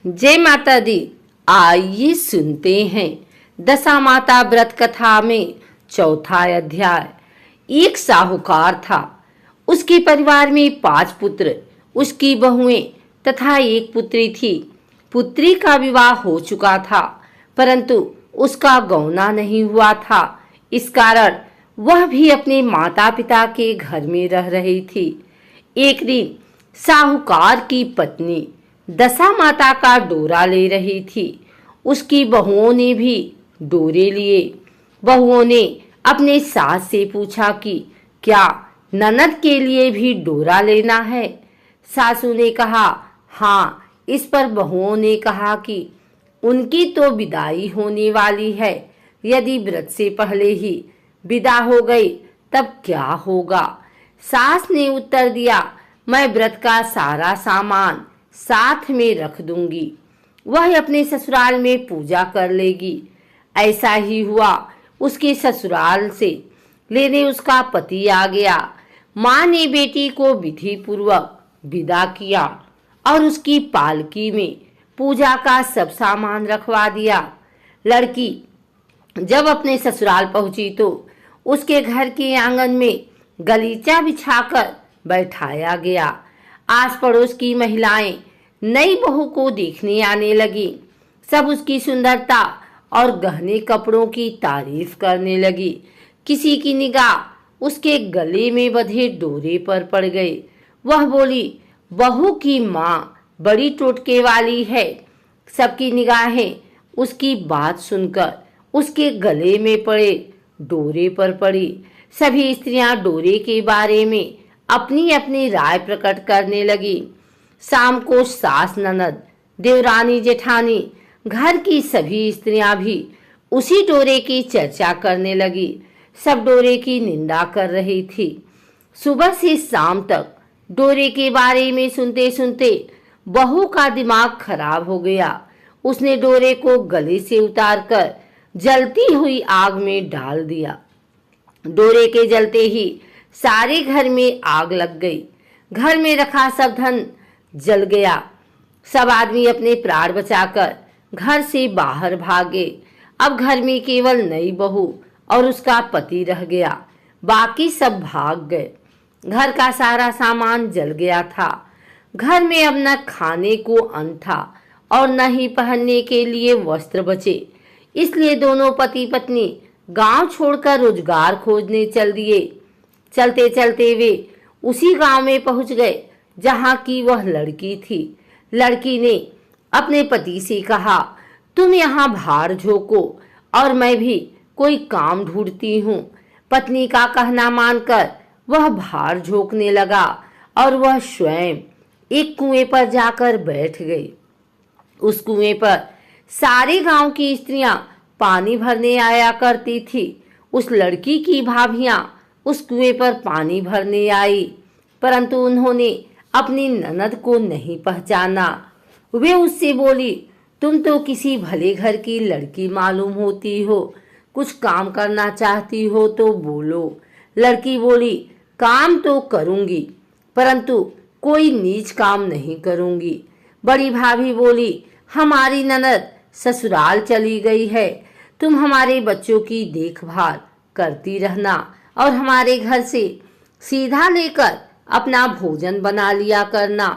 जय माता दी। आइए सुनते हैं दशा माता व्रत कथा में चौथा अध्याय। एक साहूकार था। उसके परिवार में 5 पुत्र, उसकी बहुएं तथा एक पुत्री थी। पुत्री का विवाह हो चुका था, परंतु उसका गौना नहीं हुआ था। इस कारण वह भी अपने माता पिता के घर में रह रही थी। एक दिन साहूकार की पत्नी दशा माता का डोरा ले रही थी। उसकी बहुओं ने भी डोरे लिए। बहुओं ने अपने सास से पूछा कि क्या ननद के लिए भी डोरा लेना है। सासू ने कहा हाँ। इस पर बहुओं ने कहा कि उनकी तो विदाई होने वाली है, यदि व्रत से पहले ही विदा हो गई तब क्या होगा। सास ने उत्तर दिया, मैं व्रत का सारा सामान साथ में रख दूंगी, वह अपने ससुराल में पूजा कर लेगी। ऐसा ही हुआ। उसके ससुराल से लेने उसका पति आ गया। माँ ने बेटी को विधि पूर्वक विदा किया और उसकी पालकी में पूजा का सब सामान रखवा दिया। लड़की जब अपने ससुराल पहुंची तो उसके घर के आंगन में गलीचा बिछाकर बैठाया गया। आस पड़ोस की महिलाएं नई बहू को देखने आने लगी। सब उसकी सुंदरता और गहने कपड़ों की तारीफ करने लगी। किसी की निगाह उसके गले में बंधे डोरे पर पड़ गई। वह बोली, बहू की माँ बड़ी टोटके वाली है। सबकी निगाहें उसकी बात सुनकर उसके गले में पड़े डोरे पर पड़ी। सभी स्त्रियां डोरे के बारे में अपनी अपनी राय प्रकट करने लगी। शाम को सास, ननद, देवरानी, जेठानी, घर की सभी स्त्रियां भी उसी डोरे की चर्चा करने लगी। सब डोरे की निंदा कर रही थी। सुबह से शाम तक डोरे के बारे में सुनते सुनते बहू का दिमाग खराब हो गया। उसने डोरे को गले से उतारकर जलती हुई आग में डाल दिया। डोरे के जलते ही सारे घर में आग लग गई। घर में रखा सब धन जल गया। सब आदमी अपने प्राण बचाकर घर से बाहर भागे। अब घर में केवल नई बहू और उसका पति रह गया। बाकी सब भाग गए। घर का सारा सामान जल गया था। घर में अब न खाने को अन्न था और न ही पहनने के लिए वस्त्र बचे। इसलिए दोनों पति पत्नी गांव छोड़कर रोजगार खोजने चल दिए। चलते चलते वे उसी गांव में पहुंच गए जहां की वह लड़की थी। लड़की ने अपने पति से कहा, तुम यहाँ भार झोंको और मैं भी कोई काम ढूंढती हूँ। पत्नी का कहना मानकर वह भार झोंकने लगा और वह स्वयं एक कुएं पर जाकर बैठ गई। उस कुएं पर सारे गांव की स्त्रियां पानी भरने आया करती थी। उस लड़की की भाभियां उस कुएं पर पानी भरने आई, परंतु उन्होंने अपनी ननद को नहीं पहचाना। वे उससे बोली, तुम तो किसी भले घर की लड़की मालूम होती हो, कुछ काम करना चाहती हो तो बोलो। लड़की बोली, काम तो करूंगी, परंतु कोई नीच काम नहीं करूंगी। बड़ी भाभी बोली, हमारी ननद ससुराल चली गई है, तुम हमारे बच्चों की देखभाल करती रहना और हमारे घर से सीधा लेकर अपना भोजन बना लिया करना।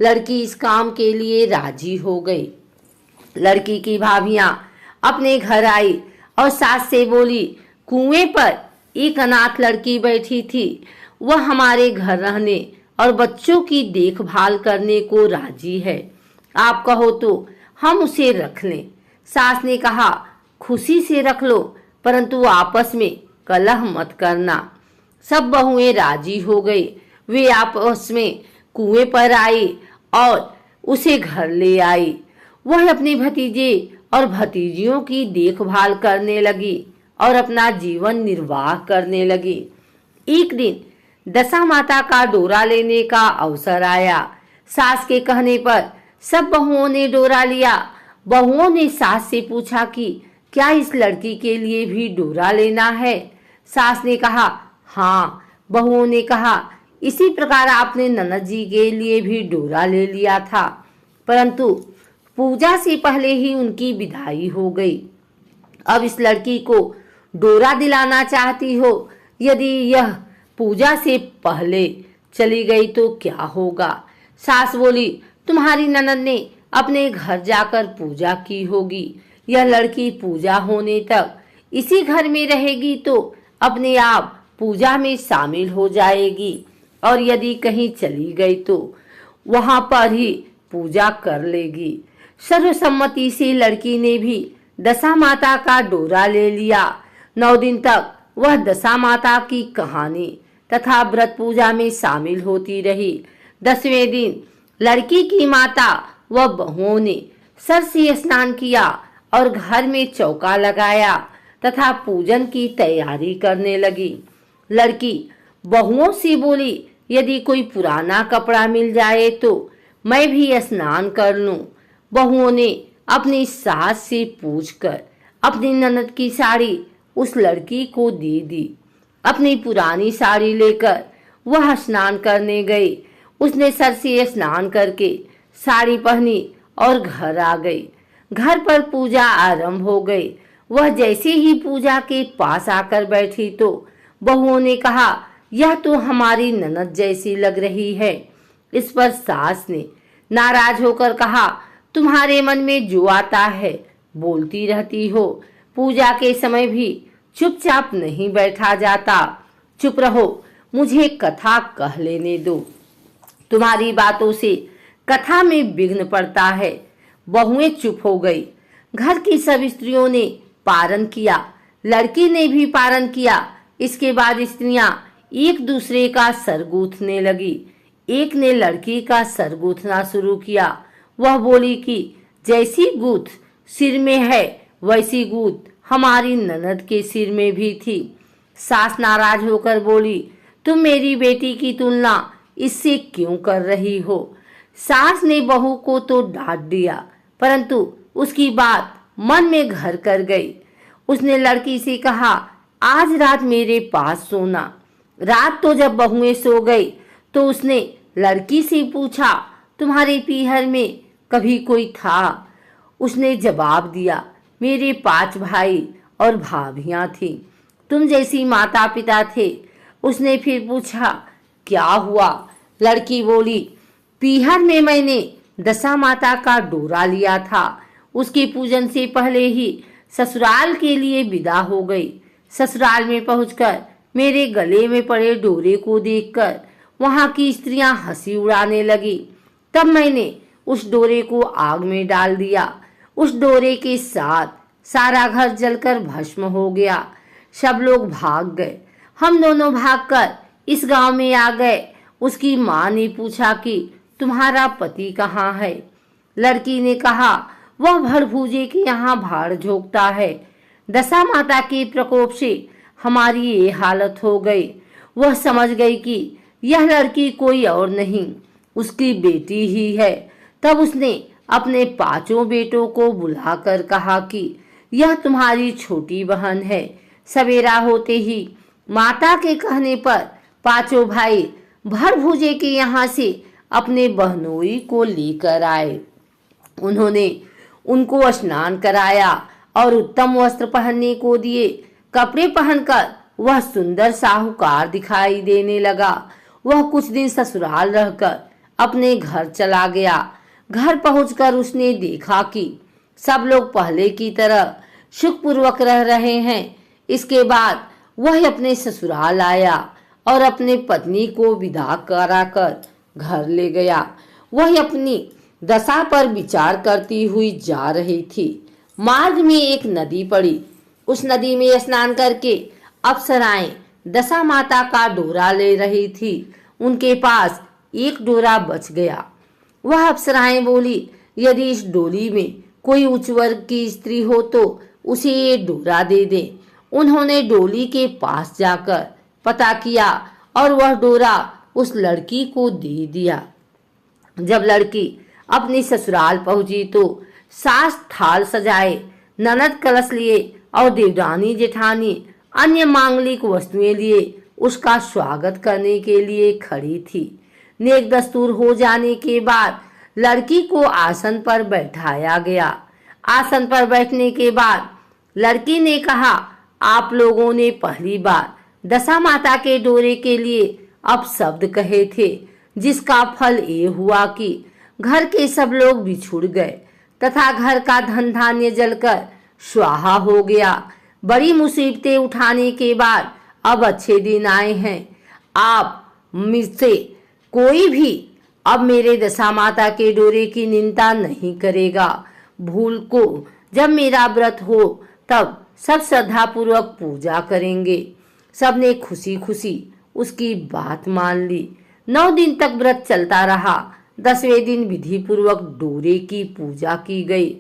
लड़की इस काम के लिए राजी हो गई। लड़की की भाभियां अपने घर आई और सास से बोली, कुएं पर एक अनाथ लड़की बैठी थी, वह हमारे घर रहने और बच्चों की देखभाल करने को राजी है। आप कहो तो हम उसे रख लें। सास ने कहा, खुशी से रख लो, परंतु आपस में कलह मत करना। सब बहुएं राजी हो गई। वे आपस में कुएं पर आई और उसे घर ले आई। वह अपने भतीजे और भतीजियों की देखभाल करने लगी और अपना जीवन निर्वाह करने लगी। एक दिन दशा माता का डोरा लेने का अवसर आया। सास के कहने पर सब बहुओं ने डोरा लिया। बहुओं ने सास से पूछा कि क्या इस लड़की के लिए भी डोरा लेना है। सास ने कहा हाँ। बहुओं ने कहा, इसी प्रकार आपने ननद जी के लिए भी डोरा ले लिया था, परंतु पूजा से पहले ही उनकी विदाई हो गई। अब इस लड़की को डोरा दिलाना चाहती हो? यदि यह पूजा से पहले चली गई तो क्या होगा? सास बोली, तुम्हारी ननद ने अपने घर जाकर पूजा की होगी। यह लड़की पूजा होने तक इसी घर में रहेगी तो अपने आप पूजा में शामिल हो जाएगी, और यदि कहीं चली गई तो वहां पर ही पूजा कर लेगी। सर्वसम्मति से लड़की ने भी दशा माता का डोरा ले लिया। 9 दिन तक वह दशा माता की कहानी तथा व्रत पूजा में शामिल होती रही। 10वें दिन लड़की की माता व बहुओं ने सरसी स्नान किया और घर में चौका लगाया तथा पूजन की तैयारी करने लगी। लड़की बहुओं से बोली, यदि कोई पुराना कपड़ा मिल जाए तो मैं भी स्नान कर लूं। बहुओं ने अपनी सास से पूछकर अपनी ननद की साड़ी उस लड़की को दे दी। अपनी पुरानी साड़ी लेकर वह स्नान करने गई। उसने सर से स्नान करके साड़ी पहनी और घर आ गई। घर पर पूजा आरंभ हो गई। वह जैसे ही पूजा के पास आकर बैठी तो बहुओं ने कहा, यह तो हमारी ननद जैसी लग रही है। इस पर सास ने नाराज होकर कहा, तुम्हारे मन में जो आता है बोलती रहती हो। पूजा के समय भी चुपचाप नहीं बैठा जाता। चुप रहो, मुझे कथा कह लेने दो। तुम्हारी बातों से कथा में विघ्न पड़ता है। बहुएं चुप हो गई। घर की सब स्त्रियों ने पारण किया, लड़की ने भी पारण किया। इसके बाद स्त्रियां एक दूसरे का सर गूंथने लगी। एक ने लड़की का सर गूंथना शुरू किया। वह बोली कि जैसी गूंथ सिर में है वैसी गूंथ हमारी ननद के सिर में भी थी। सास नाराज होकर बोली, तुम मेरी बेटी की तुलना इससे क्यों कर रही हो? सास ने बहू को तो डांट दिया, परंतु उसकी बात मन में घर कर गई। उसने लड़की से कहा, आज रात मेरे पास सोना। रात तो जब बहुएं सो गई तो उसने लड़की से पूछा, तुम्हारे पीहर में कभी कोई था? उसने जवाब दिया, मेरे 5 भाई और भाभियां थी, तुम जैसी माता पिता थे। उसने फिर पूछा, क्या हुआ? लड़की बोली, पीहर में मैंने दशा माता का डोरा लिया था। उसके पूजन से पहले ही ससुराल के लिए विदा हो गई। ससुराल में पहुंचकर मेरे गले में पड़े डोरे को देखकर वहां की स्त्रियां हंसी उड़ाने लगी। तब मैंने उस डोरे को आग में डाल दिया। उस डोरे के साथ सारा घर जलकर भस्म हो गया। सब लोग भाग गए। हम दोनों भागकर इस गांव में आ गए। उसकी माँ ने पूछा कि तुम्हारा पति कहाँ है? लड़की ने कहा, वह भड़भूजे के यहाँ भाड़ झोंकता है। दशा माता के प्रकोप से हमारी ये हालत हो गई। वह समझ गई कि यह लड़की कोई और नहीं, उसकी बेटी ही है। तब उसने अपने 5 बेटों को बुलाकर कहा कि यह तुम्हारी छोटी बहन है। सवेरा होते ही माता के कहने पर 5 भाई भड़भूजे के यहाँ से अपने बहनोई को लेकर आए। उन्होंने उनको स्नान कराया और उत्तम वस्त्र पहनने को दिए। कपड़े पहनकर वह सुंदर साहूकार दिखाई देने लगा। वह कुछ दिन ससुराल रहकर अपने घर चला गया। घर पहुंचकर उसने देखा कि सब लोग पहले की तरह सुखपूर्वक रह रहे हैं। इसके बाद वह अपने ससुराल आया और अपने पत्नी को विदा कराकर घर ले गया। वह अपनी दशा पर विचार करती हुई जा रही थी। मार्ग में एक नदी पड़ी। उस नदी में स्नान करके अप्सराएं दशा माता का डोरा ले रही थी। उनके पास एक डोरा बच गया। वह अप्सराएं बोली, यदि इस डोली में कोई उच्च वर्ग की स्त्री हो तो उसे ये डोरा दे दे। उन्होंने डोली के पास जाकर पता किया और वह डोरा उस लड़की को दे दिया। जब लड़की अपनी ससुराल पहुंची तो सास थाल सजाए, ननद कलश लिए और देवरानी जेठानी अन्य मांगलिक वस्तुएं लिए उसका स्वागत करने के लिए खड़ी थी। नेक दस्तूर हो जाने के बाद लड़की को आसन पर बैठाया गया। आसन पर बैठने के बाद लड़की ने कहा, आप लोगों ने पहली बार दशा माता के डोरे के लिए अपशब्द कहे थे, जिसका फल ये हुआ कि घर के सब लोग बिछुड़ गए तथा घर का धन धान्य जलकर स्वाहा हो गया। बड़ी मुसीबतें उठाने के बाद अब अच्छे दिन आए हैं। आप मुझसे कोई भी अब मेरे दशा माता के डोरे की निंदा नहीं करेगा। भूल को जब मेरा व्रत हो तब सब श्रद्धा पूर्वक पूजा करेंगे। सबने खुशी खुशी उसकी बात मान ली। 9 दिन तक व्रत चलता रहा। 10वें दिन विधि पूर्वक डोरे की पूजा की गई।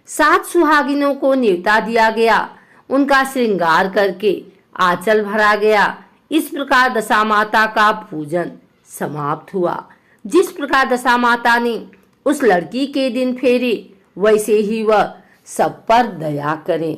7 सुहागिनों को न्योता दिया गया। उनका श्रृंगार करके आंचल भरा गया। इस प्रकार दशा माता का पूजन समाप्त हुआ। जिस प्रकार दशा माता ने उस लड़की के दिन फेरे, वैसे ही वह सब पर दया करें।